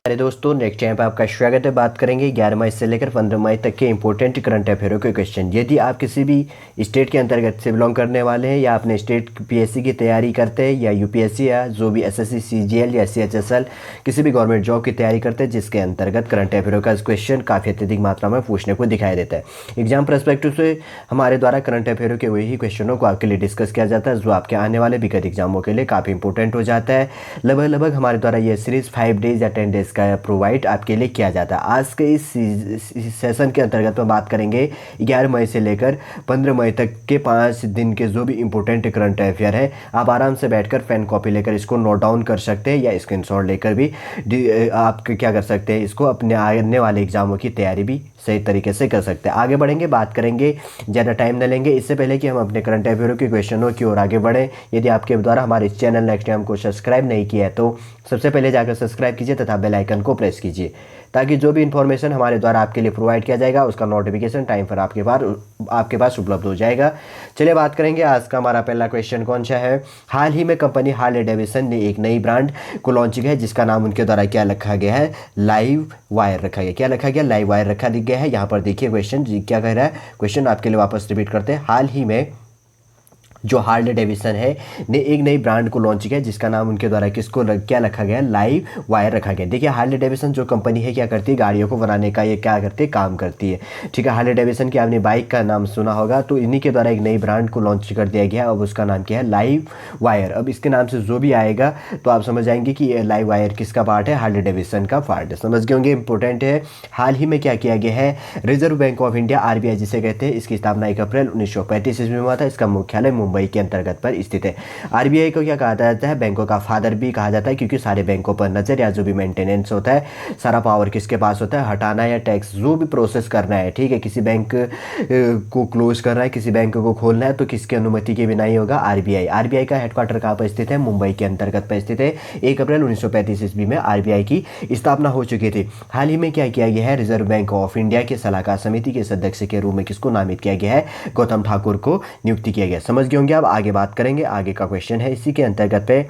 अरे दोस्तों, next time पे आपका स्वागत है। बात करेंगे 11 मई से लेकर 15 मई तक के इंपॉर्टेंट करंट अफेयरों के क्वेश्चन। यदि आप किसी भी स्टेट के अंतर्गत से बिलोंग करने वाले हैं या अपने स्टेट पीएससी की तैयारी करते हैं या यूपीएससी या जो भी एसएससी सीजीएल या सीएचएसएल किसी भी गवर्नमेंट जॉब की तैयारी करते हैं जिसके अंतर्गत करंट अफेयरों का क्वेश्चन काफ़ी अत्यधिक मात्रा में पूछने को दिखाई देता है। एग्जाम पर्सपेक्टिव से हमारे द्वारा करंट अफेयरों के वही क्वेश्चनों को आपके लिए डिस्कस किया जाता है जो आपके आने वाले विगत एग्जामों के लिए काफ़ी इंपॉर्टेंट हो जाता है। लगभग हमारे द्वारा ये सीरीज़ 5 डेज या 10 डेज का प्रोवाइड आपके लिए किया जाता है। आज के इस सेशन के अंतर्गत में बात करेंगे 11 मई से लेकर 15 मई तक के 5 दिन के जो भी इंपॉर्टेंट करंट अफेयर है, आप आराम से बैठकर पेन कॉपी लेकर इसको नोट डाउन कर सकते हैं या स्क्रीनशॉट लेकर भी आप क्या कर सकते हैं, इसको अपने आने वाले एग्जामों की तैयारी भी सही तरीके से कर सकते हैं। आगे बढ़ेंगे, बात करेंगे, ज़्यादा टाइम न लेंगे। इससे पहले कि हम अपने करंट अफेयरों के क्वेश्चनों की ओर आगे बढ़ें, यदि आपके द्वारा हमारे इस चैनल नेक्स्ट टाइम को सब्सक्राइब नहीं किया है तो सबसे पहले जाकर सब्सक्राइब कीजिए तथा बेल आइकन को प्रेस कीजिए ताकि जो भी इन्फॉर्मेशन हमारे द्वारा आपके लिए प्रोवाइड किया जाएगा उसका नोटिफिकेशन टाइम पर आपके पास उपलब्ध हो जाएगा। चलिए बात करेंगे, आज का हमारा पहला क्वेश्चन कौन सा है। हाल ही में कंपनी हार्ले डेविडसन ने एक नई ब्रांड को लॉन्च किया है जिसका नाम उनके द्वारा क्या रखा गया है, लाइव वायर रखा गया। क्या रखा गया, लाइव वायर रखा गया है। यहाँ पर देखिए क्वेश्चन क्या कह रहा है, क्वेश्चन आपके लिए वापस रिपीट करते हैं। हाल ही में जो हार्ले डेविडसन है ने एक नई ब्रांड को लॉन्च किया जिसका नाम उनके द्वारा क्या रखा गया, लाइव वायर रखा गया। देखिए हार्ले डेविडसन जो कंपनी है क्या करती है, गाड़ियों को बनाने का ये क्या करती है, काम करती है। ठीक है, हार्ले डेविडसन की आपने बाइक का नाम सुना होगा, तो इन्हीं के द्वारा एक नई ब्रांड को लॉन्च कर दिया गया। अब उसका नाम क्या है, लाइव वायर। अब इसके नाम से जो भी आएगा तो आप समझ जाएंगे कि लाइव वायर किसका पार्ट है, हार्ले डेविडसन का पार्ट है। समझ गए होंगे, इंपॉर्टेंट है। हाल ही में क्या किया गया है, reserve bank of India RBI जिसे कहते हैं, इसकी स्थापना 1 अप्रैल 1935 ईस्वी में हुआ था। इसका मुख्यालय मुंबई के अंतर्गत पर स्थित है। आरबीआई को क्या कहा जाता है, बैंकों का फादर भी कहा जाता है क्योंकि सारे बैंकों पर नजर या जो भी मेंटेनेंस होता है, सारा पावर किसके पास होता है, हटाना या टैक्स जो भी प्रोसेस करना है। ठीक है, किसी बैंक को क्लोज करना है, किसी बैंक को खोलना है तो किसकी अनुमति के बिना ही होगा, आरबीआई। आरबीआई का हेडक्वार्टर कहाँ पर स्थित है, मुंबई के अंतर्गत पर स्थित है। 1 अप्रैल 1935 ईस्वी में आरबीआई की स्थापना हो चुकी थी। हाल ही में क्या किया गया है, रिजर्व बैंक ऑफ इंडिया के सलाहकार समिति के सदस्य के रूप में किसको नामित किया गया है, गौतम ठाकुर को नियुक्ति किया गया। समझ गए होंगे। अब आगे बात करेंगे, आगे का क्वेश्चन है इसी के अंतर्गत पे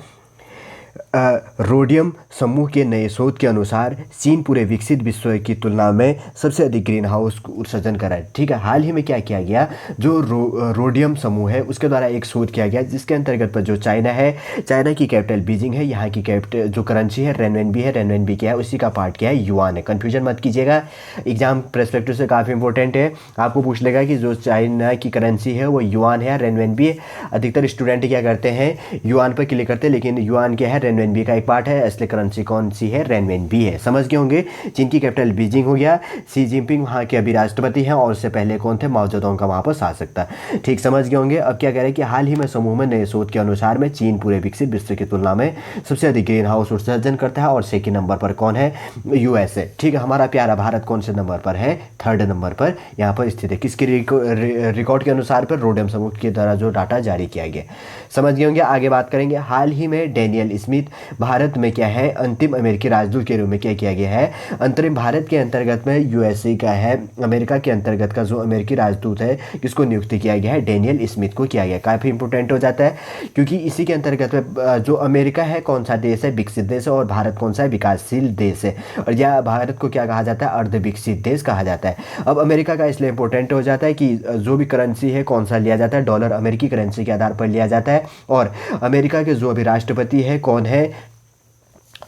रोडियम समूह के नए शोध के अनुसार चीन पूरे विकसित विश्व की तुलना में सबसे अधिक ग्रीन हाउस उत्सर्जन कर रहा है। ठीक है, हाल ही में क्या किया गया, जो रोडियम समूह है उसके द्वारा एक शोध किया गया जिसके अंतर्गत पर जो चाइना है, चाइना की कैपिटल बीजिंग है, यहाँ की कैपिटल जो करेंसी है रेनवेनबी है, रेनवेनबी क्या है, उसी का पार्ट क्या है, युआन है। कन्फ्यूजन मत कीजिएगा, एग्जाम पर्सपेक्टिव से काफ़ी इंपॉर्टेंट है। आपको पूछ लेगा कि जो चाइना की करेंसी है वो युआन है या रेनवेनबी है। अधिकतर स्टूडेंट क्या करते हैं, युआन पर क्लिक करते हैं, लेकिन युआन क्या है, रेनवेनबी का एक पार्ट है। असली करेंसी कौन सी है, रेनवेनबी है। समझ गए होंगे। चीन की कैपिटल बीजिंग हो गया, शी जिनपिंग वहाँ के अभी राष्ट्रपति हैं और उससे पहले कौन थे, माओ जेडोंग का वापस आ सकता है। ठीक, समझ गए होंगे। अब क्या कह रहे हैं कि हाल ही में समूह में नए शोध के अनुसार में चीन पूरे विकसित विश्व की तुलना में सबसे अधिक ग्रीन हाउस उत्सर्जन करता है और सेकंड नंबर पर कौन है, यूएसए। ठीक है, हमारा प्यारा भारत कौन से नंबर पर है, 3rd नंबर पर यहाँ पर स्थित है। किसके रिकॉर्ड के अनुसार पर, रोडियम समूह के द्वारा जो डाटा जारी किया गया। समझ गए होंगे। आगे बात करेंगे, हाल ही में डेनियल स्मिथ भारत में क्या है, अंतिम अमेरिकी राजदूत के रूप में क्या किया गया है। अंतरिम भारत के अंतर्गत में यूएसए का है, अमेरिका के अंतर्गत का जो अमेरिकी राजदूत है किसको नियुक्ति किया गया है, डेनियल स्मिथ को किया गया। काफ़ी इंपॉर्टेंट हो जाता है क्योंकि इसी के अंतर्गत में जो अमेरिका है कौन सा देश है, विकसित देश है, और भारत कौन सा है, विकासशील देश है। और यह भारत को क्या कहा जाता है, अर्ध विकसित देश कहा जाता है। अब अमेरिका का इसलिए इंपॉर्टेंट हो जाता है कि जो भी करेंसी है कौन सा लिया जाता है, डॉलर अमेरिकी करेंसी के आधार पर लिया जाता है। और अमेरिका के जो अभी राष्ट्रपति है कौन है,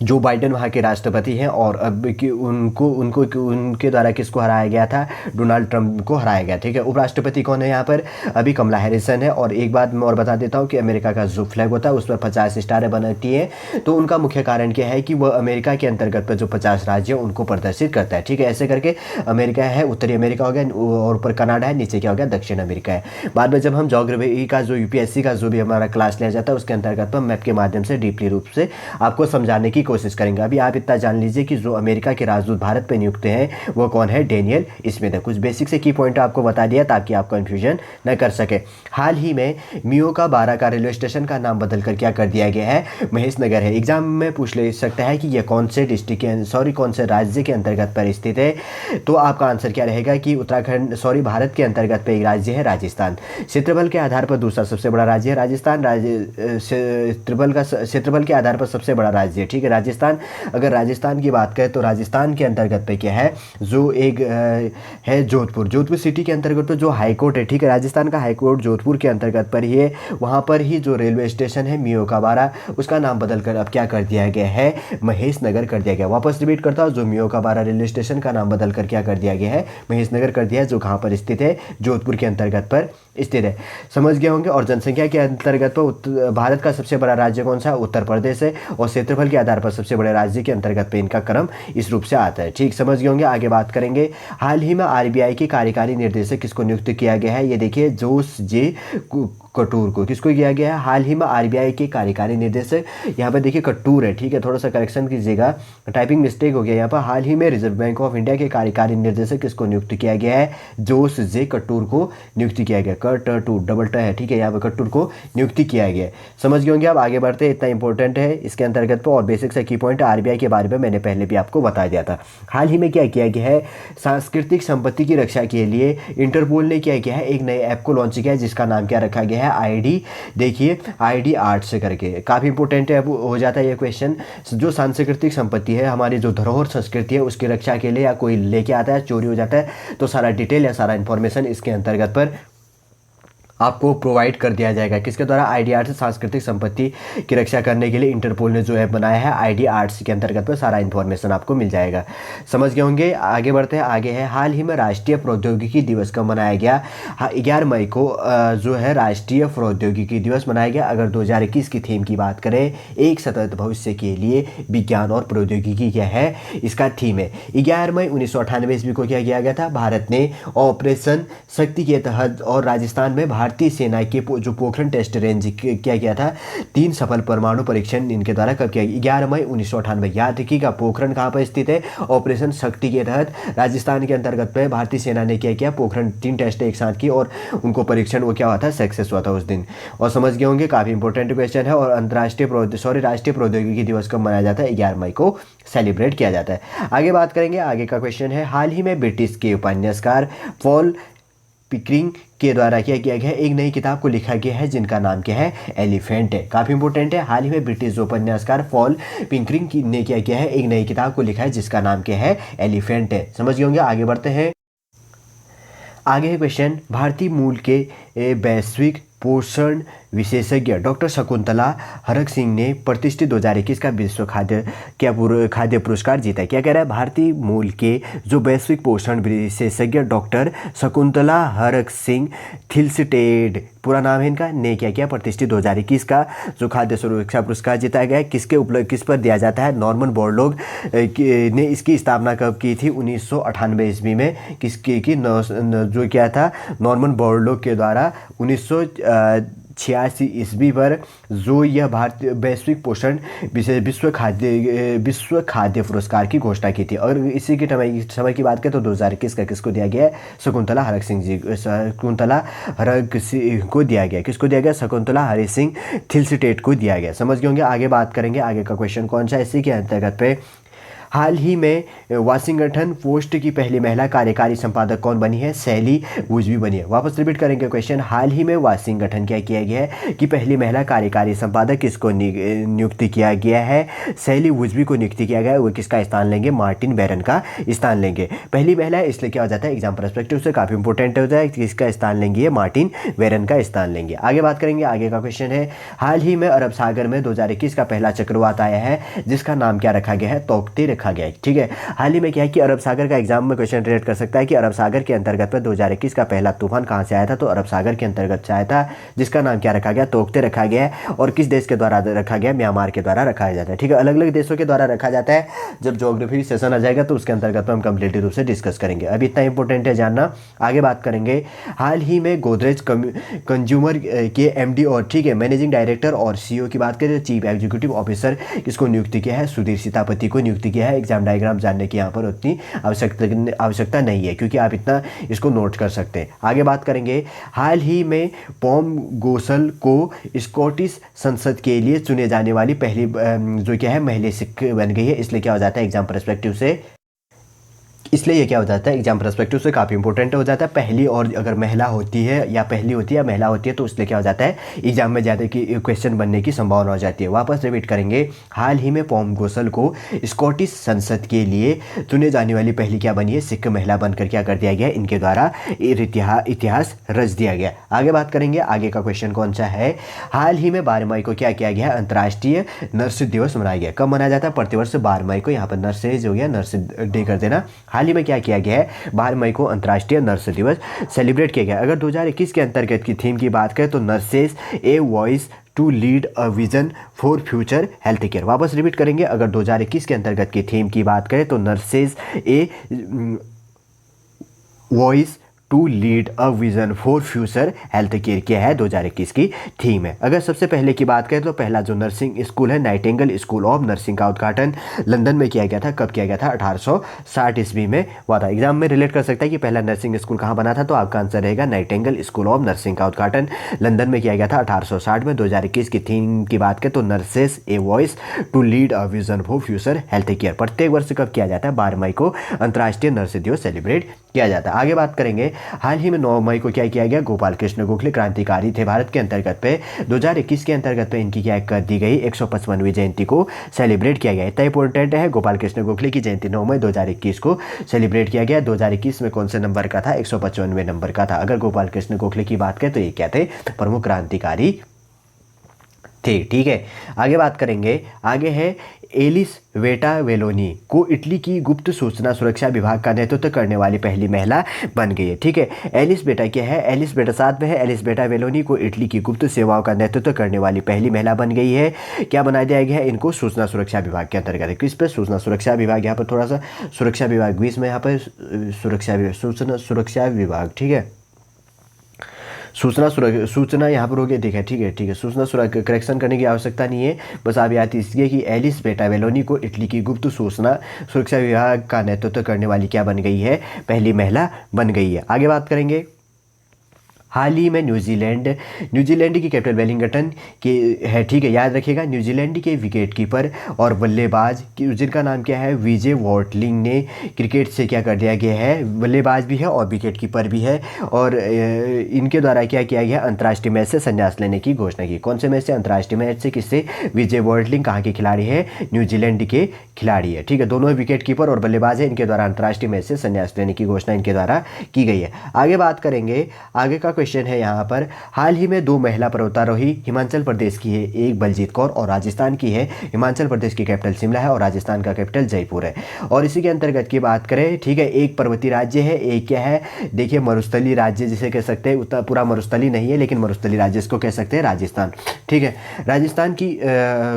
जो बाइडेन वहाँ के राष्ट्रपति हैं। और अब कि उनके द्वारा किसको हराया गया था, डोनाल्ड ट्रंप को हराया गया। ठीक है, उपराष्ट्रपति कौन है यहाँ पर, अभी कमला हैरिसन है। और एक बात मैं और बता देता हूँ कि अमेरिका का जो फ्लैग होता है उस पर 50 स्टारें बनती हैं, तो उनका मुख्य कारण क्या है कि वह अमेरिका के अंतर्गत पर जो 50 राज्य हैं उनको प्रदर्शित करता है। ठीक है, ऐसे करके अमेरिका है, उत्तरी अमेरिका हो गया, और ऊपर कनाडा है, नीचे क्या हो गया, दक्षिण अमेरिका है। बाद में जब हम ज्योग्राफी का जो यूपीएससी का जो भी हमारा क्लास लिया जाता है उसके अंतर्गत पर मैप के माध्यम से डीपली रूप से आपको समझाने की कोशिश करेंगे। अभी आप इतना जान लीजिए कि जो अमेरिका के राजदूत भारत पे नियुक्त हैं वो कौन है, डेनियल स्मिथ है। कुछ बेसिक से की पॉइंट आपको बता दिया ताकि आप कंफ्यूजन न कर सके। हाल ही में मियो का 12 का रेलवे स्टेशन का नाम बदलकर क्या कर दिया गया है, महेश नगर है। एग्जाम में पूछ ले सकता है कि यह कौन से डिस्ट्रिक्ट के कौन से राज्य के अंतर्गत पर स्थित है, तो आपका आंसर क्या रहेगा कि उत्तराखंड भारत के अंतर्गत पे एक राज्य है राजस्थान। क्षेत्रफल के आधार पर दूसरा सबसे बड़ा राज्य है राजस्थान। क्षेत्रफल के आधार पर सबसे बड़ा राज्य है। ठीक है, राजस्थान, अगर राजस्थान की बात करें तो राजस्थान के अंतर्गत पे क्या है, जो एक है जोधपुर, जोधपुर सिटी के अंतर्गत पे जो हाई कोर्ट है, ठीक है, राजस्थान का हाई कोर्ट जोधपुर के अंतर्गत पर ही है। वहाँ पर ही जो रेलवे स्टेशन है मियो का बारा, उसका नाम बदल कर अब क्या कर दिया गया है, महेश नगर कर दिया गया। वापस रिपीट करता हूँ, जो मियो का बारा रेलवे स्टेशन का नाम बदल कर क्या कर दिया गया है, महेश नगर कर दिया है, जो कहाँ पर स्थित है, जोधपुर के अंतर्गत पर स्थित है। समझ गए होंगे। और जनसंख्या के अंतर्गत तो भारत का सबसे बड़ा राज्य कौन सा है, उत्तर प्रदेश है, और क्षेत्रफल के आधार पर सबसे बड़े राज्य के अंतर्गत पे इनका क्रम इस रूप से आता है। ठीक, समझ गए होंगे। आगे बात करेंगे, हाल ही में आरबीआई के कार्यकारी निर्देशक किसको नियुक्त किया गया है, ये देखिए जोश जे कटूर को किसको किया गया है, हाल ही में आरबीआई के कार्यकारी निर्देशक, यहाँ पर देखिए कटूर है, ठीक है, थोड़ा सा करेक्शन कीजिएगा, टाइपिंग मिस्टेक हो गया यहाँ पर। हाल ही में रिजर्व बैंक ऑफ इंडिया के कार्यकारी निर्देशक किसको नियुक्त किया गया है, जोश जे कटूर को नियुक्त किया गया, टू डबल ट है, ठीक है, यहाँ पर कटूर को नियुक्ति किया गया है। समझ गए होंगे। आप आगे बढ़ते हैं, इतना इंपॉर्टेंट है इसके अंतर्गत पर, और बेसिक से की पॉइंट आरबीआई के बारे में मैंने पहले भी आपको बता दिया था। हाल ही में क्या किया गया है, सांस्कृतिक संपत्ति की रक्षा के लिए इंटरपोल ने क्या किया है, एक नए ऐप को लॉन्च किया है, जिसका नाम क्या रखा गया है, आईडी, देखिए आईडी आर्ट से करके, काफ़ी इंपॉर्टेंट है हो जाता है ये क्वेश्चन। जो सांस्कृतिक संपत्ति है, हमारी जो धरोहर संस्कृति है, उसकी रक्षा के लिए या कोई लेके आता है, चोरी हो जाता है, तो सारा डिटेल या सारा इंफॉर्मेशन इसके अंतर्गत पर आपको प्रोवाइड कर दिया जाएगा। किसके द्वारा, आईडी आर्ट्स, सांस्कृतिक संपत्ति की रक्षा करने के लिए इंटरपोल ने जो ऐप बनाया है आईडी आर्ट्स के अंतर्गत पर सारा इन्फॉर्मेशन आपको मिल जाएगा। समझ गए होंगे। आगे बढ़ते हैं, आगे है, हाल ही में राष्ट्रीय प्रौद्योगिकी दिवस कब मनाया गया, 11 मई को जो है राष्ट्रीय प्रौद्योगिकी दिवस मनाया गया। अगर 2021 की थीम की बात करें, एक सतत भविष्य के लिए विज्ञान और प्रौद्योगिकी क्या है, इसका थीम है। 11 मई 1998 ईस्वी को क्या किया गया था, भारत ने ऑपरेशन शक्ति के तहत और राजस्थान में भारतीय सेना के जो पोखरण टेस्ट रेंज क्या किया था, 3 सफल परमाणु परीक्षण इनके द्वारा कब किया गया, 11 मई 1998। याद रखिएगा, पोखरण कहाँ पर स्थित है, ऑपरेशन शक्ति के तहत राजस्थान के अंतर्गत पे भारतीय सेना ने क्या किया, पोखरण 3 टेस्ट एक साथ की और उनको परीक्षण वो क्या हुआ था, सक्सेस हुआ था उस दिन। और समझ गए होंगे, काफ़ी इंपॉर्टेंट क्वेश्चन है। और राष्ट्रीय प्रौद्योगिकी दिवस कब मनाया जाता है, 11 मई को सेलिब्रेट किया जाता है। आगे बात करेंगे, आगे का क्वेश्चन है, हाल ही में ब्रिटिश के उपन्यासकार पॉल पिकरिंग के द्वारा क्या किया गया है, एक नई किताब को लिखा गया है, जिनका नाम क्या है, एलिफेंट है। काफ़ी इंपॉर्टेंट है। हाल ही में ब्रिटिश उपन्यासकार पॉल पिकरिंग ने क्या किया है, एक नई किताब को लिखा है, जिसका नाम क्या है, एलिफेंट है। समझ गए होंगे। आगे बढ़ते हैं, आगे है क्वेश्चन, भारतीय मूल के वैश्विक पोषण विशेषज्ञ डॉक्टर शकुंतला हरक सिंह ने प्रतिष्ठित 2021 का विश्व खाद्य पुरस्कार जीता। क्या कह रहा है, भारतीय मूल के जो वैश्विक पोषण विशेषज्ञ डॉक्टर शकुंतला हरक सिंह थिल्सटेड, पूरा नाम है इनका, ने क्या किया, प्रतिष्ठित 2021 का जो खाद्य सुरक्षा पुरस्कार जीता गया है। किस पर दिया जाता है, नॉर्मन बोरलॉग ने इसकी स्थापना कब की थी, 1998 ईस्वी में। किसकी की जो क्या था, नॉर्मन बोरलॉग के द्वारा 1986 ईस्वी पर जो यह भारतीय वैश्विक पोषण विश्व खाद्य पुरस्कार की घोषणा की थी। और इसी के समय की बात करें तो 2021 का किसको दिया गया है, शकुंतला हरक सिंह को दिया गया। किसको दिया गया, शकुंतला हरक सिंह थिल्सटेड को दिया गया। समझ गए होंगे। आगे बात करेंगे, आगे का क्वेश्चन कौन सा है, इसी के अंतर्गत पे हाल ही में वाशिंगटन पोस्ट की पहली महिला कार्यकारी संपादक कौन बनी है, सैली वुजबी बनी है। वापस रिपीट करेंगे क्वेश्चन, हाल ही में वाशिंगटन क्या किया गया है कि पहली महिला कार्यकारी संपादक किसको नियुक्त किया गया है, सैली वुजबी को नियुक्त किया गया है। वो किसका स्थान लेंगे, मार्टिन बैरन का स्थान लेंगे। पहली महिला है, इसलिए क्या हो जाता है, एग्जाम पर्सपेक्टिव से काफ़ी इंपॉर्टेंट हो जाए, किसका स्थान लेंगे, मार्टिन बैरन का स्थान लेंगे। आगे बात करेंगे, आगे का क्वेश्चन है, हाल ही में अरब सागर में 2021 का पहला चक्रवात आया है, जिसका नाम क्या रखा गया है, तोकते रखा गया है। ठीक है, हाल ही में क्या है कि अरब सागर का एग्जाम में क्वेश्चन रिलेट कर सकता है कि अरब सागर के अंतर्गत पर 2021 का पहला तूफान कहां से आया था, तो अरब सागर के अंतर्गत से आया था, जिसका नाम क्या रखा गया, तोकते रखा गया है। और किस देश के द्वारा रखा गया, म्यांमार के द्वारा रखा जाता है। ठीक है, अलग अलग देशों के द्वारा रखा जाता है। जब ज्योग्राफी सेशन आ जाएगा तो उसके अंतर्गत हम कंप्लीट रूप से डिस्कस करेंगे। अभी इतना इंपॉर्टेंट है जानना। आगे बात करेंगे, हाल ही में गोदरेज कंज्यूमर के एमडी और ठीक है मैनेजिंग डायरेक्टर और सीईओ की बात करें, चीफ एग्जीक्यूटिव ऑफिसर किसको नियुक्त किया है, सुधीर सीतापति को नियुक्त किया है। एग्जाम डायग्राम जानने की यहाँ पर उतनी आवश्यकता नहीं है, क्योंकि आप इतना इसको नोट कर सकते हैं। आगे बात करेंगे, हाल ही में पॉम गोसल को स्कॉटिश संसद के लिए चुने जाने वाली पहली जो क्या है महिला शिक्षक बन गई है। इसलिए क्या हो जाता है एग्जाम पर्सपेक्टिव से इसलिए ये क्या हो जाता है, एग्जाम पर्सपेक्टिव से काफ़ी इंपॉर्टेंट हो जाता है। पहली और अगर महिला होती है या पहली होती है या महिला होती है तो इसलिए क्या हो जाता है, एग्जाम में ज़्यादा की क्वेश्चन बनने की संभावना हो जाती है। वापस रिपीट करेंगे, हाल ही में पॉम गोसल को स्कॉटिश संसद के लिए चुने जाने वाली पहली क्या बनी है, सिख महिला बनकर क्या कर दिया गया, इनके द्वारा इतिहास रच दिया गया। आगे बात करेंगे, आगे का क्वेश्चन कौन सा है, हाल ही में 12 मई को क्या किया गया, अंतर्राष्ट्रीय नर्स दिवस मनाया गया। कब मनाया जाता है, प्रतिवर्ष 12 मई को, यहाँ पर नर्सेज हो गया, नर्स डे कर देना। हाल ही में क्या किया गया है, 12 मई को अंतर्राष्ट्रीय नर्स दिवस सेलिब्रेट किया गया। अगर 2021 के अंतर्गत की थीम की बात करें तो nurses a voice to lead a vision for future health care. वापस रिपीट करेंगे, अगर 2021 के अंतर्गत की थीम की बात करें तो nurses a voice to lead a vision for future health care क्या है, 2021 की थीम है। अगर सबसे पहले की बात करें तो पहला जो नर्सिंग स्कूल है, नाइटिंगेल स्कूल ऑफ नर्सिंग का उद्घाटन लंदन में किया गया था। कब किया गया था, 1860 ईस्वी में हुआ था। एग्जाम में रिलेट कर सकता है कि पहला नर्सिंग स्कूल कहाँ बना था, तो आपका आंसर रहेगा नाइटिंगेल स्कूल ऑफ नर्सिंग का उद्घाटन लंदन में किया गया था 1860 में। 2021 की थीम की बात करें तो nurses a voice to lead a vision for future health care. प्रत्येक वर्ष कब किया जाता है, 12 मई को अंतर्राष्ट्रीय नर्स दिवस सेलिब्रेट किया जाता है। आगे बात करेंगे, हाल ही में 9 मई को क्या किया गया, गोपाल कृष्ण गोखले क्रांतिकारी थे भारत के अंतर्गत पे 2021 के अंतर्गत पे इनकी क्या कर दी गई, 155वीं जयंती को सेलिब्रेट किया गया। इतना इंपॉर्टेंट है, गोपाल कृष्ण गोखले की जयंती 9 मई 2021 को सेलिब्रेट किया गया। 2021 में कौन से नंबर का था, 155वें नंबर का था। अगर गोपाल कृष्ण गोखले की बात करें तो ये क्या थे, प्रमुख क्रांतिकारी थे। ठीक है, आगे बात करेंगे, आगे है एलिसवेटा वेलोनी को इटली की गुप्त सूचना सुरक्षा विभाग का नेतृत्व करने वाली पहली महिला बन गई है। ठीक है, एलिसबेटा क्या है, एलिसबेटा साथ में है, एलिसबेटा वेलोनी को इटली की गुप्त सेवाओं का नेतृत्व करने वाली पहली महिला बन गई है। क्या बना दिया गया है इनको, सूचना सुरक्षा विभाग के अंतर्गत। किस पे, सूचना सुरक्षा विभाग। यहाँ पर थोड़ा सा सुरक्षा विभाग बीच में, यहाँ पर सूचना सुरक्षा विभाग। ठीक है, सूचना यहाँ पर हो गया, देखा। ठीक है, सूचना करेक्शन करने की आवश्यकता नहीं है, बस आप याद कीजिए कि एलिसबेटा वेलोनी को इटली की गुप्त सूचना सुरक्षा विभाग का नेतृत्व करने वाली क्या बन गई है, पहली महिला बन गई है। आगे बात करेंगे, हाल ही में न्यूजीलैंड की कैपिटल वेलिंगटन के है। ठीक है, याद रखिएगा, न्यूजीलैंड के विकेट कीपर और बल्लेबाज जिनका नाम क्या है, विजय वॉटलिंग ने क्रिकेट से क्या कर दिया गया है, बल्लेबाज भी है और विकेट कीपर भी है, और इनके द्वारा क्या किया गया, अंतर्राष्ट्रीय मैच से संन्यास लेने की घोषणा की। कौन से मैच से, अंतर्राष्ट्रीय मैच से। किससे, विजय वॉटलिंग कहाँ के खिलाड़ी है, न्यूजीलैंड के खिलाड़ी है। ठीक है, दोनों विकेट कीपर और बल्लेबाज है, इनके द्वारा अंतर्राष्ट्रीय मैच से संन्यास लेने की घोषणा इनके द्वारा की गई है। आगे बात करेंगे, आगे का क्वेश्चन है यहाँ पर, हाल ही में 2 महिला पर्वतारोही हिमाचल प्रदेश की है, एक बलजीत कौर और राजस्थान की है। हिमाचल प्रदेश की कैपिटल शिमला है और राजस्थान का कैपिटल जयपुर है। और इसी के अंतर्गत की बात करें, ठीक है, एक पर्वतीय राज्य है, एक क्या है, देखिए मरुस्थलीय राज्य जिसे कह सकते हैं, उतना पूरा मरुस्थलीय नहीं है लेकिन मरुस्थलीय राज्य इसको कह सकते हैं, राजस्थान। ठीक है, राजस्थान की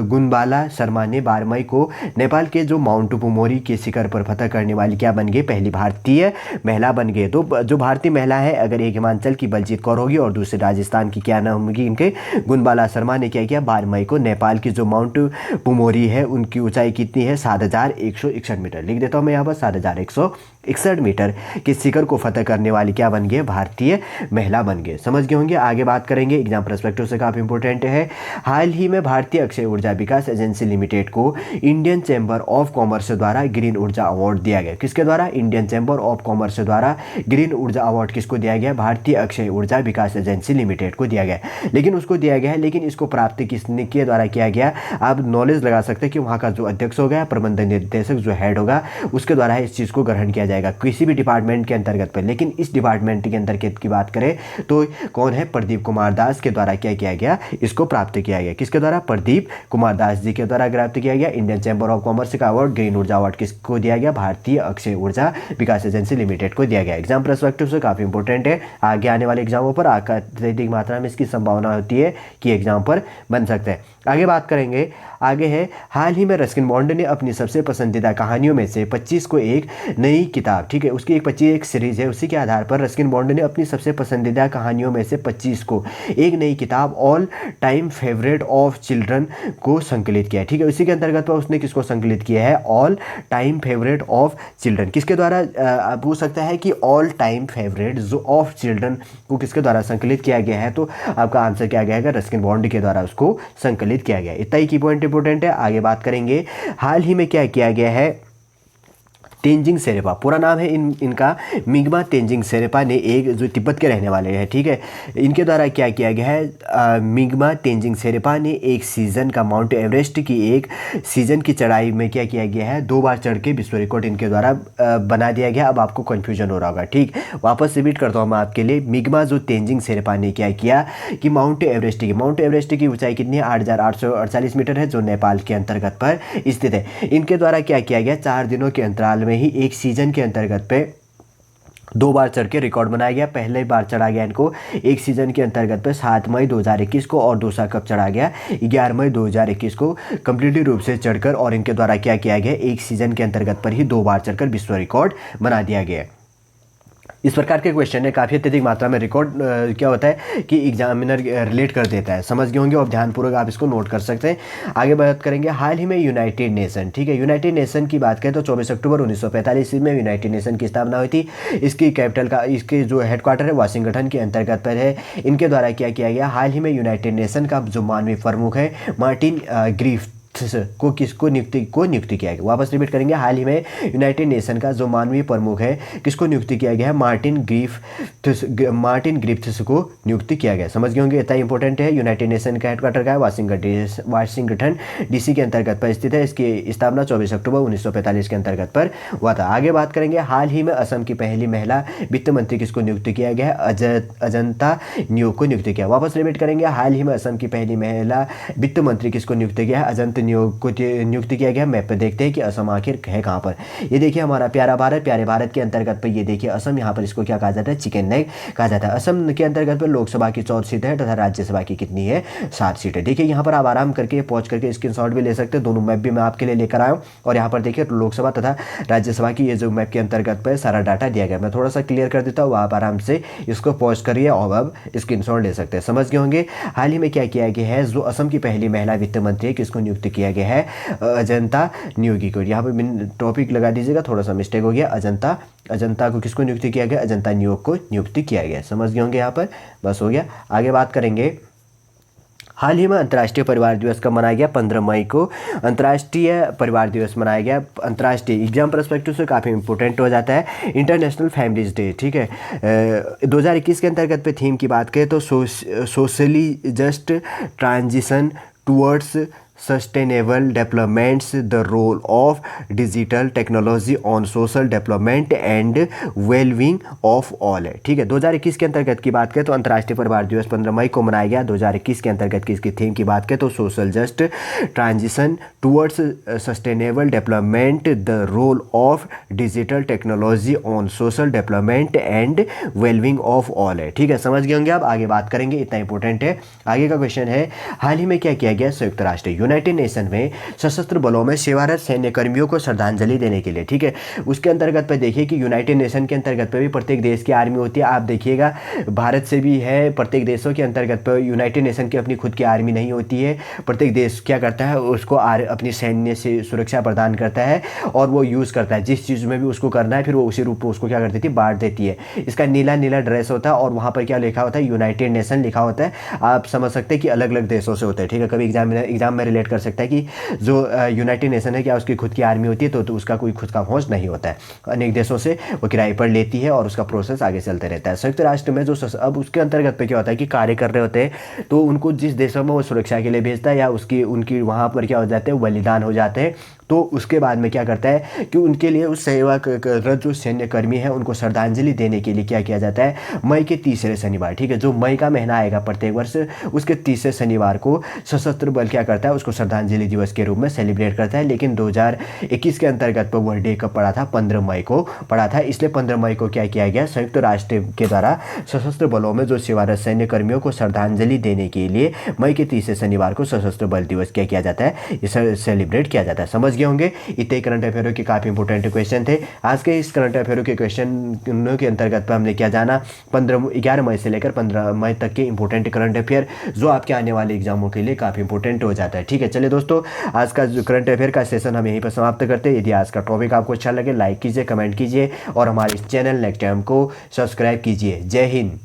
गुणबाला शर्मा ने 12 मई को नेपाल के जो माउंट पुमोरी के शिखर पर फतह करने वाली क्या बन गई, पहली भारतीय महिला बन गई। तो जो भारतीय महिला है, अगर एक हिमाचल की बलजीत कौर होगी और दूसरे राजस्थान की क्या नाम होगी, इनके गुणबाला शर्मा ने क्या किया, 12 मई को नेपाल की जो माउंट पुमोरी है उनकी ऊंचाई कितनी है, 7161 मीटर। लिख देता हूँ मैं यहाँ पर 7161 मीटर के शिखर को फतह करने वाली क्या बन गई, भारतीय महिला बन गए। समझ गए होंगे। आगे बात करेंगे, एग्जाम पर्सपेक्टिव से काफ़ी इंपॉर्टेंट है। हाल ही में भारतीय अक्षय ऊर्जा विकास एजेंसी लिमिटेड को इंडियन चैम्बर ऑफ कॉमर्स द्वारा ग्रीन ऊर्जा अवार्ड दिया गया। किसके द्वारा, इंडियन चैम्बर ऑफ कॉमर्स द्वारा ग्रीन ऊर्जा अवार्ड किसको दिया गया, भारतीय अक्षय ऊर्जा विकास एजेंसी लिमिटेड को दिया गया। लेकिन उसको दिया गया है, लेकिन इसको प्राप्त किसने के द्वारा किया गया, आप नॉलेज लगा सकते हैं कि वहाँ का जो अध्यक्ष होगा, प्रबंध निर्देशक जो हेड होगा, उसके द्वारा इस चीज़ को ग्रहण किया जाएगा किसी भी डिपार्टमेंट के अंतर्गत पर। लेकिन इस डिपार्टमेंट के अंतर्गत की बात करें तो कौन है, प्रदीप कुमार दास के द्वारा क्या किया गया, इसको प्राप्त किया गया। किसके द्वारा, प्रदीप कुमार दास जी के द्वारा प्राप्त किया गया। इंडियन चैम्बर ऑफ कॉमर्स का अवार्ड, ग्रीन ऊर्जा अवार्ड किसको दिया गया, भारतीय अक्षय ऊर्जा विकास एजेंसी लिमिटेड को दिया गया। एग्जाम पर्सपेक्टिव से काफ़ी इंपॉर्टेंट है, आगे आने वाले एग्जामों पर अत्यधिक मात्रा में इसकी संभावना होती है कि एग्जाम पर बन सकते हैं। आगे बात करेंगे, आगे है, हाल ही में रस्किन बॉन्ड ने अपनी सबसे पसंदीदा कहानियों में से 25 को एक नई किताब, ठीक है, उसकी एक 25 एक सीरीज है, उसी के आधार पर रस्किन बॉन्ड ने अपनी सबसे पसंदीदा कहानियों में से 25 को एक नई किताब all time favourite of children को संकलित किया है। ठीक है, उसी के अंतर्गत पर उसने किसको संकलित किया है, all time favourite of children. किसके द्वारा, पूछ सकता है कि ऑल टाइम फेवरेट जो ऑफ चिल्ड्रन को किसके द्वारा संकलित किया गया है, तो आपका आंसर क्या गया, रस्किन बॉन्ड के द्वारा उसको संकलित किया गया। इतना ही की पॉइंट इंपॉर्टेंट है। आगे बात करेंगे, हाल ही में क्या किया गया है, तेंजिंग शेरपा, पूरा नाम है इनका मिंगमा तेंजिंग शेरपा ने, एक जो तिब्बत के रहने वाले हैं, ठीक है। इनके द्वारा क्या किया गया है, मिंगमा तेंजिंग शेरपा ने एक सीज़न का माउंट एवरेस्ट की एक सीज़न की चढ़ाई में क्या किया गया है, 2 बार चढ़ के विश्व रिकॉर्ड इनके द्वारा बना दिया गया। अब आपको कन्फ्यूजन हो रहा होगा, ठीक। वापस रिपीट करता हूँ मैं आपके लिए। मिंगमा जो तेंजिंग शेरपा ने क्या किया कि माउंट एवरेस्ट की ऊंचाई कितनी है, 8,848 मीटर है, जो नेपाल के अंतर्गत पर स्थित है। इनके द्वारा क्या किया गया, 4 दिनों के अंतराल में ही एक सीजन के अंतर्गत पे 2 बार चढ़ के रिकॉर्ड बनाया गया। पहले बार चढ़ा गया इनको एक सीजन के अंतर्गत पे 7 मई 2021 को, और दूसरा कब चढ़ा गया, 11 मई 2021 को कंप्लीटली रूप से चढ़कर। और इनके द्वारा क्या किया गया, एक सीजन के अंतर्गत पर ही 2 बार चढ़कर विश्व रिकॉर्ड बना दिया गया। इस प्रकार के क्वेश्चन है काफ़ी अत्यधिक मात्रा में रिकॉर्ड क्या होता है कि एग्जामिनर रिलेट कर देता है, समझ गए होंगे, और ध्यानपूर्वक आप इसको नोट कर सकते हैं। आगे बात करेंगे हाल ही में यूनाइटेड नेशन, ठीक है। यूनाइटेड नेशन की बात करें तो 24 अक्टूबर 1945 में यूनाइटेड नेशन की स्थापना हुई थी। इसकी कैपिटल का, इसके जो हेडक्वार्टर है वाशिंगटन के अंतर्गत पर है। इनके द्वारा क्या किया गया, हाल ही में यूनाइटेड नेशन का जो मानवीय प्रमुख है मार्टिन ग्रिफ्थ को नियुक्ति किया गया। वापस रिपीट करेंगे, हाल ही में यूनाइटेड नेशन का जो मानवीय प्रमुख है किसको नियुक्ति किया गया है, मार्टिन ग्रिफ्थिस को नियुक्ति किया गया। समझ गए होंगे, इतना इंपॉर्टेंट है। यूनाइटेड नेशन का हेडक्वार्टर का है वाशिंगटन डीसी के अंतर्गत पर स्थित है। इसकी स्थापना 24 अक्टूबर 1945 के अंतर्गत पर हुआ था। आगे बात करेंगे, हाल ही में असम की पहली महिला वित्त मंत्री किसको नियुक्त किया गया है, अजंता न्योग को नियुक्त किया। वापस रिपीट करेंगे, हाल ही में असम की पहली महिला वित्त मंत्री किसको नियुक्त किया है, अजंता न्योग को नियुक्त किया गया। मैप पे देखते हैं कि असम आखिर है कहाँ पर। ये देखिए हमारा प्यारे भारत के अंतर्गत पर, ये देखिए असम, यहाँ पर इसको क्या कहा जाता है, चिकन नेक कहा जाता है। असम के अंतर्गत पर लोकसभा की 14 सीटें है तथा राज्यसभा की कितनी है, 7 सीटें। देखिए यहाँ पर आप आराम करके पहुंच करके स्क्रीनशॉट भी ले सकते हैं, दोनों मैप भी मैं आपके लिए लेकर आया हूँ। और यहाँ पर देखिए लोकसभा तथा राज्यसभा की ये जो मैप के अंतर्गत पर सारा डाटा दिया गया, मैं थोड़ा सा क्लियर कर देता हूँ, आप आराम से इसको पॉज करिए और अब स्क्रीनशॉट ले सकते हैं। समझ गए होंगे हाल ही में क्या किया गया है, जो असम की पहली महिला वित्त मंत्री किसको नियुक्त किया गया है, अजंता न्योगी को। यहाँ पे टॉपिक लगा दीजिएगा, थोड़ा सा मिस्टेक हो गया। अजंता को किसको नियुक्त किया गया, अजंता न्योग को नियुक्त किया गया। समझ गए होंगे यहाँ पर, बस हो गया। आगे बात करेंगे, हाल ही में अंतर्राष्ट्रीय परिवार दिवस कब मनाया गया, 15 मई को अंतर्राष्ट्रीय परिवार दिवस मनाया गया। अंतर्राष्ट्रीय एग्जाम परस्पेक्टिव से काफ़ी इंपॉर्टेंट हो जाता है, इंटरनेशनल फैमिलीज डे, ठीक है। 2021 के अंतर्गत पे थीम की बात करें तो socially just transition towards sustainable developments, the role of digital technology on social development and wellbeing of all है, ठीक है। 2021 के अंतर्गत की बात करें तो अंतर्राष्ट्रीय परिवार दिवस 15 मई को मनाया गया। 2021 के अंतर्गत की इसकी थीम की बात करें तो social just transition towards sustainable development, the role of digital technology on social development and wellbeing of all है, ठीक है। समझ गए होंगे, आप आगे बात करेंगे, इतना इंपॉर्टेंट है। आगे का क्वेश्चन है, हाल ही में क्या किया गया, संयुक्त राष्ट्र यूनाइटेड नेशन में सशस्त्र बलों में सेवारत सैन्य कर्मियों को श्रद्धांजलि देने के लिए, ठीक है। उसके अंतर्गत पर देखिए कि यूनाइटेड नेशन के अंतर्गत पर भी प्रत्येक देश की आर्मी होती है। आप देखिएगा भारत से भी है, प्रत्येक देशों के अंतर्गत पर यूनाइटेड नेशन की अपनी खुद की आर्मी नहीं होती है। प्रत्येक देश क्या करता है, उसको अपनी सैन्य से सुरक्षा प्रदान करता है और वो यूज़ करता है, जिस चीज़ में भी उसको करना है फिर वो उसी रूप में उसको क्या कर देती है, बांट देती है। इसका नीला नीला ड्रेस होता है और वहाँ पर क्या लिखा होता है, यूनाइटेड नेशन लिखा होता है। आप समझ सकते हैं कि अलग अलग देशों से होता है, ठीक है। कभी एग्जाम में रिलेट कर सकता है कि जो यूनाइटेड नेशन है क्या उसकी खुद की आर्मी होती है तो उसका कोई खुद का फौज नहीं होता है, अनेक देशों से वो किराए पर लेती है और उसका प्रोसेस आगे चलते रहता है। संयुक्त राष्ट्र में जो अब उसके अंतर्गत पे क्या होता है कि कार्य कर रहे होते हैं तो उनको जिस देशों में वो सुरक्षा के लिए भेजता है या उनकी वहाँ पर क्या हो जाते हैं, बलिदान हो जाते हैं, तो उसके बाद में क्या करता है कि उनके लिए उस सेवा रत जो सैन्य कर्मी है उनको श्रद्धांजलि देने के लिए क्या किया जाता है, मई के तीसरे शनिवार, ठीक है। जो मई का महीना आएगा प्रत्येक वर्ष, उसके तीसरे शनिवार को सशस्त्र बल क्या करता है, उसको श्रद्धांजलि दिवस के रूप में सेलिब्रेट करता है। लेकिन 2021 के अंतर्गत पर वह डे कब पड़ा था, 15 मई को पड़ा था। इसलिए 15 मई को क्या किया गया, संयुक्त राष्ट्र के द्वारा सशस्त्र बलों में जो सेवारत सैन्य कर्मियों को श्रद्धांजलि देने के लिए मई के तीसरे शनिवार को सशस्त्र बल दिवस क्या किया जाता है, इसे सेलिब्रेट किया जाता है। समझ गए होंगे, इतने करंट अफेयरों के काफ़ी इंपॉर्टेंट क्वेश्चन थे। आज के इस करंट अफेयरों के क्वेश्चन के अंतर्गत पर हमने क्या जाना, 11 मई से लेकर 15 मई तक के इंपॉर्टेंट करंट अफेयर जो आपके आने वाले एग्जामों के लिए काफ़ी इंपॉर्टेंट हो जाता है, ठीक है। चलिए दोस्तों, आज का जो करंट अफेयर का सेशन हम यहीं पर समाप्त करते हैं। यदि आज का टॉपिक आपको अच्छा लगे लाइक कीजिए, कमेंट कीजिए और हमारे इस चैनल नेक्स्ट टाइम को सब्सक्राइब कीजिए। जय हिंद।